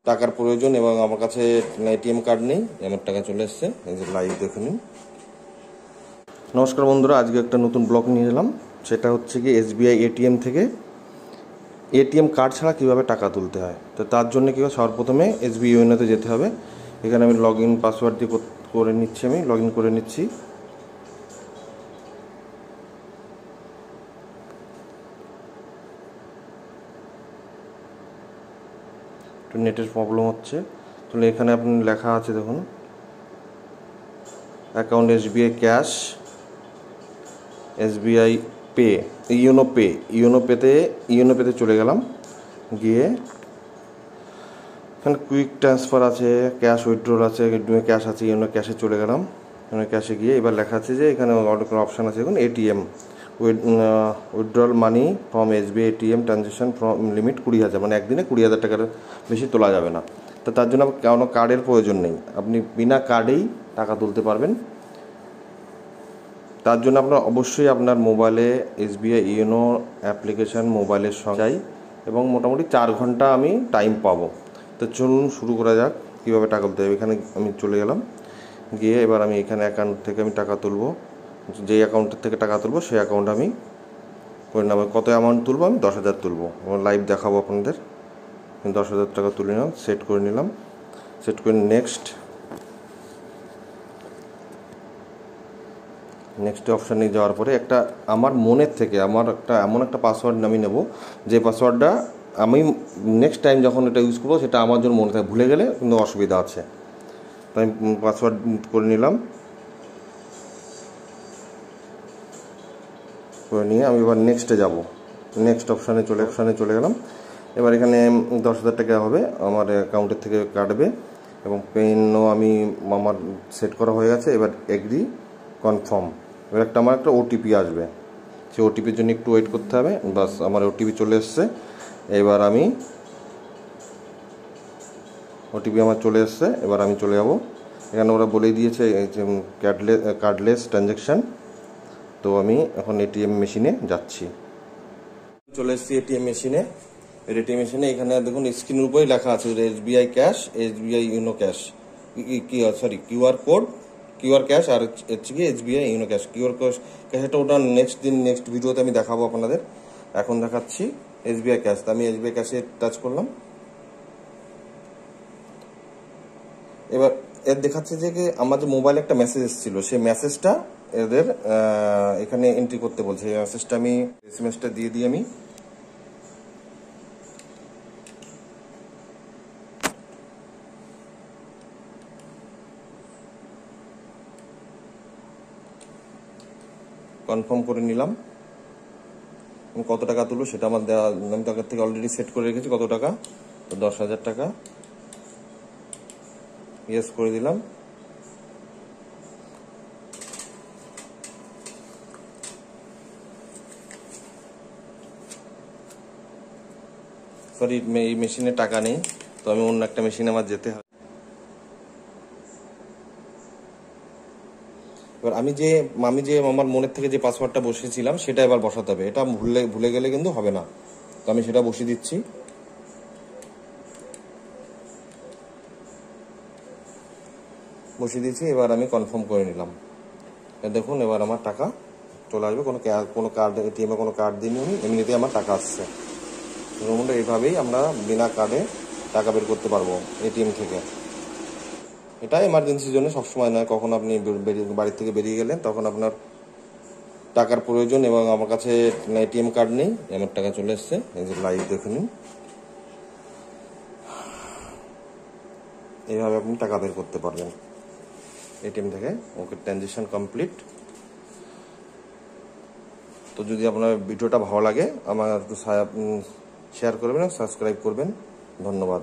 টাকার প্রয়োজন এবং আমার কাছে এটিএম কার্ড নেই, আমার টাকা চলে এসছে। এই যে লাইভ দেখে নিন। নমস্কার বন্ধুরা, আজকে একটা নতুন ব্লগ নিয়ে এলাম। সেটা হচ্ছে কি এসবিআই এটিএম থেকে এটিএম কার্ড ছাড়া কীভাবে টাকা তুলতে হয়। তো তার জন্য কী হয়, সর্বপ্রথমে এসবিআই ইউনোতে যেতে হবে। এখানে আমি লগ ইন পাসওয়ার্ড দিয়ে করে নিচ্ছি, আমি লগ ইন করে নিচ্ছি। একটু নেটের প্রবলেম হচ্ছে। তাহলে এখানে আপনি লেখা আছে দেখুন, account SBI cash, SBI pay, YONO পেতে চলে গেলাম। গিয়ে এখানে কুইক ট্রান্সফার আছে, ক্যাশ উইথড্রল আছে, ক্যাশ আছে, ইউনো ক্যাশে চলে গেলাম। ইউনো ক্যাশে গিয়ে এবার লেখা আছে যে এখানে অনেক অপশান আছে। দেখুন ATM withdrawal money from SBI ATM transaction from limit 20,000, মানে একদিনে 20,000 টাকার বেশি তোলা যাবে না। তো তার জন্য কোনো কার্ডের প্রয়োজন নেই, আপনি বিনা কার্ডেই টাকা তুলতে পারবেন। তার জন্য আপনার অবশ্যই আপনার মোবাইলে এসবিআই ইউনো অ্যাপ্লিকেশান মোবাইলের সঙ্গে চাই এবং মোটামুটি 4 ঘন্টা আমি টাইম পাবো। তো চলুন শুরু করা যাক কীভাবে টাকা তুলতে হবে। এখানে আমি চলে গেলাম, গিয়ে এবার আমি এখানে অ্যাকাউন্ট থেকে আমি টাকা তুলবো। যেই অ্যাকাউন্টের থেকে টাকা তুলবো সেই অ্যাকাউন্ট আমি করে নেব। কত অ্যামাউন্ট তুলবো, আমি 10,000 তুলবো। লাইভ দেখাবো আপনাদের। 10,000 টাকা তুলে নিলাম, সেট করে নিলাম। সেট করে নেক্সট অপশানে যাওয়ার পরে আমার মনের থেকে এমন একটা পাসওয়ার্ড আমি নেব, যে পাসওয়ার্ডটা আমি নেক্সট টাইম যখন এটা ইউজ করবো সেটা আমার জন্য মনে থাকে। ভুলে গেলে কিন্তু অসুবিধা আছে। তো আমি পাসওয়ার্ড করে নিলাম। করে নিয়ে আমি এবার নেক্সটে যাব। নেক্সট অপশানে চলে গেলাম। এবার এখানে 10,000 টাকা হবে, আমার অ্যাকাউন্টের থেকে কাটবে এবং পেনও আমার সেট করা হয়ে গেছে। এবার এগ্রি কনফার্ম। এবার আমার একটা ওটিপি আসবে, সেই ওটিপির জন্য একটু ওয়েট করতে হবে। বাস, আমার ওটিপি চলে এসছে। এবার ওটিপি আমার চলে এসছে। এবার আমি চলে যাব। এখানে ওরা বলেই দিয়েছে যে কার্ডলেস ট্রানজ্যাকশান। তো আমি এখন এটিএম মেশিনে যাচ্ছি। চলে এসেছি এটিএম মেশিনে। এটিএম মেশিনে এখানে দেখুন স্ক্রিনের উপরেই লেখা আছে SBI cash, SBI YONO cash, QR cash, আর হচ্ছে কি এসবিআই ইউনো ক্যাশ। কিউআর ক্যাশটা ওটা নেক্সট ভিডিওতে আমি দেখাবো আপনাদের। এখন দেখাচ্ছি এসবিআই ক্যাশ। তো আমি এসবিআই ক্যাশে টাচ করলাম। এবার এর দেখাচ্ছে যে আমার যে মোবাইলে একটা মেসেজ এসেছিল, সেই মেসেজটা এদের এখানে এন্ট্রি করতে বলছে। এই মেসেজটা আমি এসএমএসটা দিয়ে আমি কনফার্ম করে নিলাম। আমি কত টাকা তুলবো সেটা আমার দেওয়া, আমি টাকার থেকে অলরেডি সেট করে রেখেছি। কত টাকা? তো 10,000 টাকা। ইয়েস করে দিলাম। সরি, এই মেশিনে টাকা নেই, তো আমি অন্য একটা মেশিনে আমার যেতে হবে। এবার আমি যে আমার মনের থেকে যে পাসওয়ার্ডটা বসিয়েছিলাম সেটা এবার বসাতে হবে। এটা ভুলে গেলে কিন্তু হবে না। তো আমি সেটা বসিয়ে দিচ্ছি। এবার আমি কনফার্ম করে নিলাম। দেখুন এবার আমার টাকা চলে আসবে। কোনো কার্ড, এটিএমে কোনো কার্ড দিইনি আমি, এমনিতেই আমার টাকা আসছে। এইভাবেই আমরা বিনা কার্ডে টাকা বের করতে পারবো এটিএম থেকে। এটা এমার্জেন্সির জন্য, সবসময় নয়। কখন আপনি বাড়ি থেকে বেরিয়ে গেলেন তখন আপনার টাকার প্রয়োজন এবং আমার কাছে এটিএম কার্ড নেই, আমার টাকা চলে এসছে। এই যে লাইভ দেখে নিন। এইভাবে আপনি টাকা বের করতে পারবেন এটিএম থেকে। ওকে, ট্রানজ্যাকশন কমপ্লিট। তো যদি আপনার ভিডিওটা ভালো লাগে আমার একটু শেয়ার করবেন, সাবস্ক্রাইব করবেন। ধন্যবাদ।